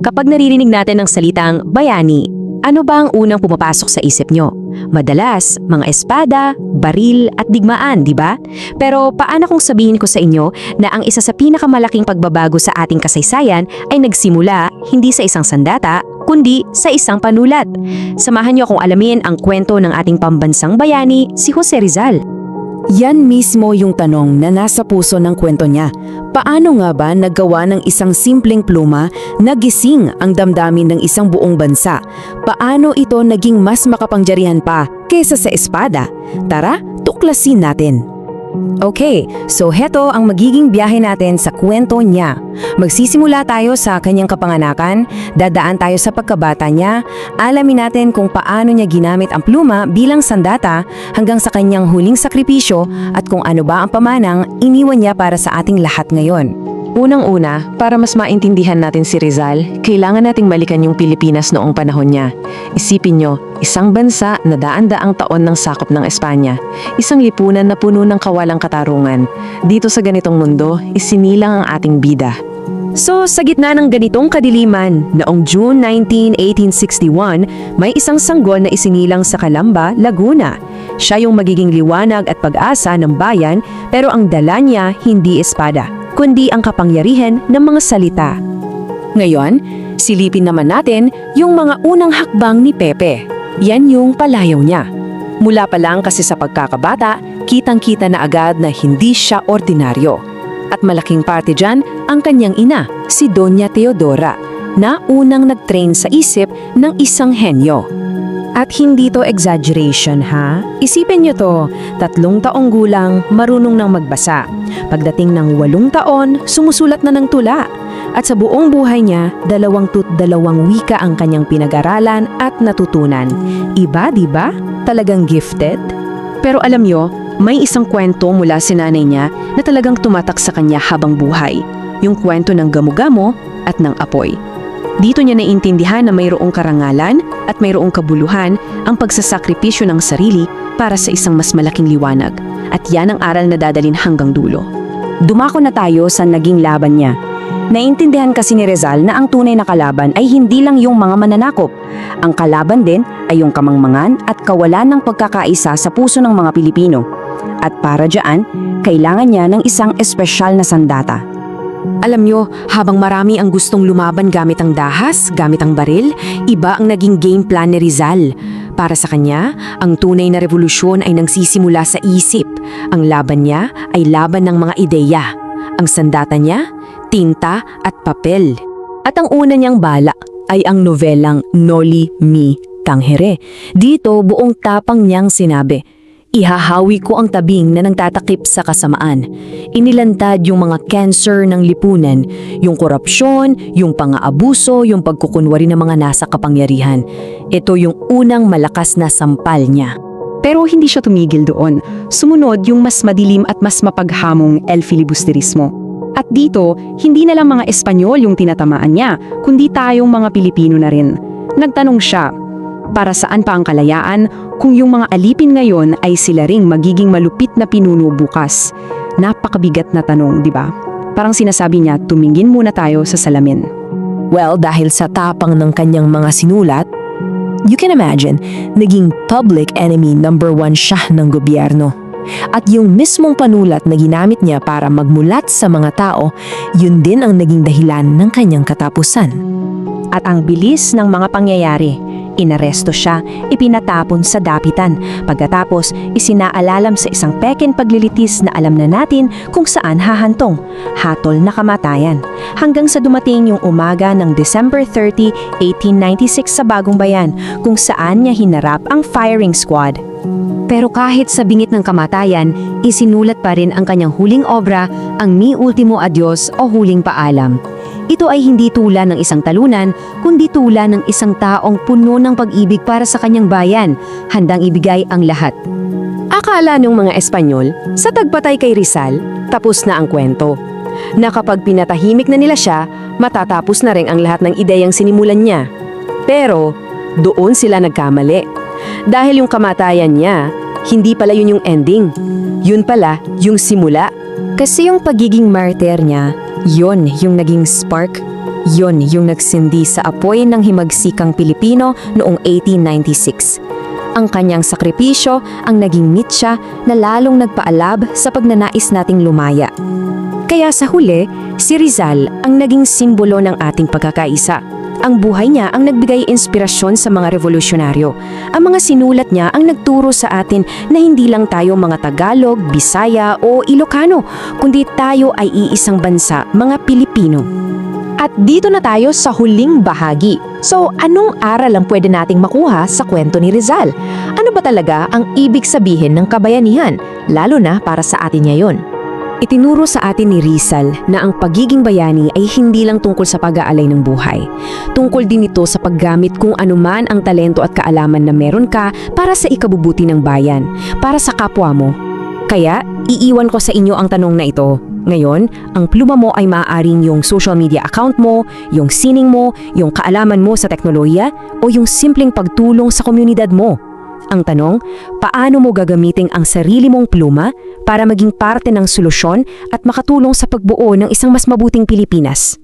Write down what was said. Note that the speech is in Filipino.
Kapag naririnig natin ang salitang bayani, ano ba ang unang pumapasok sa isip nyo? Madalas, mga espada, baril at digmaan, di ba? Pero paano kung sabihin ko sa inyo na ang isa sa pinakamalaking pagbabago sa ating kasaysayan ay nagsimula hindi sa isang sandata, kundi sa isang panulat? Samahan niyo akong alamin ang kwento ng ating pambansang bayani, si Jose Rizal. Yan mismo yung tanong na nasa puso ng kwento niya. Paano nga ba naggawa ng isang simpleng pluma na gising ang damdamin ng isang buong bansa? Paano ito naging mas makapangyarihan pa kaysa sa espada? Tara, tuklasin natin. Okay, so heto ang magiging biyahe natin sa kwento niya. Magsisimula tayo sa kanyang kapanganakan, dadaan tayo sa pagkabata niya, alamin natin kung paano niya ginamit ang pluma bilang sandata hanggang sa kanyang huling sakripisyo at kung ano ba ang pamanang iniwan niya para sa ating lahat ngayon. Unang-una, para mas maintindihan natin si Rizal, kailangan nating balikan yung Pilipinas noong panahon niya. Isipin nyo, isang bansa na daan-daang taon ng sakop ng Espanya. Isang lipunan na puno ng kawalang katarungan. Dito sa ganitong mundo, isinilang ang ating bida. So, sa gitna ng ganitong kadiliman, noong June 19, 1861, may isang sanggol na isinilang sa Calamba, Laguna. Siya yung magiging liwanag at pag-asa ng bayan, pero ang dala niya hindi espada, kundi ang kapangyarihan ng mga salita. Ngayon, silipin naman natin yung mga unang hakbang ni Pepe. Yan yung palayaw niya. Mula pa lang kasi sa pagkakabata, kitang-kita na agad na hindi siya ordinaryo. At malaking parte dyan ang kanyang ina, si Doña Teodora, na unang nag-train sa isip ng isang henyo. At hindi to exaggeration ha? Isipin niyo to, 3 taong gulang, marunong nang magbasa. Pagdating ng 8 taon, sumusulat na ng tula. At sa buong buhay niya, 22 wika ang kanyang pinag-aralan at natutunan. Iba, di ba? Talagang gifted. Pero alam niyo, may isang kwento mula sa nanay niya na talagang tumatak sa kanya habang buhay. Yung kwento ng gamo-gamo at ng apoy. Dito niya naiintindihan na mayroong karangalan at mayroong kabuluhan ang pagsasakripisyo ng sarili para sa isang mas malaking liwanag. At yan ang aral na dadalhin hanggang dulo. Dumako na tayo sa naging laban niya. Naintindihan kasi ni Rizal na ang tunay na kalaban ay hindi lang yung mga mananakop. Ang kalaban din ay yung kamangmangan at kawalan ng pagkakaisa sa puso ng mga Pilipino. At para dyan, kailangan niya ng isang espesyal na sandata. Alam nyo, habang marami ang gustong lumaban gamit ang dahas, gamit ang baril, iba ang naging game plan ni Rizal. Para sa kanya, ang tunay na revolusyon ay nagsisimula sa isip. Ang laban niya ay laban ng mga ideya. Ang sandata niya, tinta at papel. At ang una niyang bala ay ang novelang Noli Me Tangere. Dito, buong tapang niyang sinabi, ihahawi ko ang tabing na nagtatakip sa kasamaan. Inilantad yung mga cancer ng lipunan, yung korupsyon, yung pang-aabuso, yung pagkukunwari ng mga nasa kapangyarihan. Ito yung unang malakas na sampal niya. Pero hindi siya tumigil doon. Sumunod yung mas madilim at mas mapaghamong el filibusterismo. At dito, hindi na lang mga Espanyol yung tinatamaan niya, kundi tayong mga Pilipino na rin. Nagtanong siya, para saan pa ang kalayaan kung yung mga alipin ngayon ay sila ring magiging malupit na pinuno bukas? Napakabigat na tanong, di ba? Parang sinasabi niya, tumingin muna tayo sa salamin. Well, dahil sa tapang ng kanyang mga sinulat, you can imagine, naging public enemy number 1 siya ng gobyerno. At yung mismong panulat na ginamit niya para magmulat sa mga tao, yun din ang naging dahilan ng kanyang katapusan. At ang bilis ng mga pangyayari, inaresto siya, ipinatapon sa dapitan. Pagkatapos, isinaalam sa isang peken paglilitis na alam na natin kung saan hahantong. Hatol na kamatayan. Hanggang sa dumating yung umaga ng December 30, 1896 sa Bagong Bayan, kung saan niya hinarap ang firing squad. Pero kahit sa bingit ng kamatayan, isinulat pa rin ang kanyang huling obra, ang Mi Ultimo Adios o Huling Paalam. Ito ay hindi tula ng isang talunan, kundi tula ng isang taong puno ng pag-ibig para sa kanyang bayan, handang ibigay ang lahat. Akala ng mga Espanyol, sa tagpatay kay Rizal, tapos na ang kwento. Na kapag pinatahimik na nila siya, matatapos na rin ang lahat ng ideyang sinimulan niya. Pero, doon sila nagkamali. Dahil yung kamatayan niya, hindi pala yun yung ending. Yun pala yung simula. Kasi yung pagiging martyr niya, yun yung naging spark Yon yung nagsindi sa apoy ng himagsikang Pilipino noong 1896. Ang kanyang sakripisyo ang naging mitya na lalong nagpaalab sa pagnanais nating lumaya. Kaya sa huli, si Rizal ang naging simbolo ng ating pagkakaisa. Ang buhay niya ang nagbigay inspirasyon sa mga revolusyonaryo. Ang mga sinulat niya ang nagturo sa atin na hindi lang tayo mga Tagalog, Bisaya o Ilocano, kundi tayo ay iisang bansa, mga Pilipino. At dito na tayo sa huling bahagi. So, anong aral ang pwede nating makuha sa kwento ni Rizal? Ano ba talaga ang ibig sabihin ng kabayanihan, lalo na para sa atin ngayon? Itinuro sa atin ni Rizal na ang pagiging bayani ay hindi lang tungkol sa pag-aalay ng buhay. Tungkol din ito sa paggamit kung anuman ang talento at kaalaman na meron ka para sa ikabubuti ng bayan, para sa kapwa mo. Kaya, iiwan ko sa inyo ang tanong na ito. Ngayon, ang pluma mo ay maaaring yung social media account mo, yung sining mo, yung kaalaman mo sa teknolohiya, o yung simpleng pagtulong sa komunidad mo. Ang tanong, paano mo gagamitin ang sarili mong pluma para maging parte ng solusyon at makatulong sa pagbuo ng isang mas mabuting Pilipinas?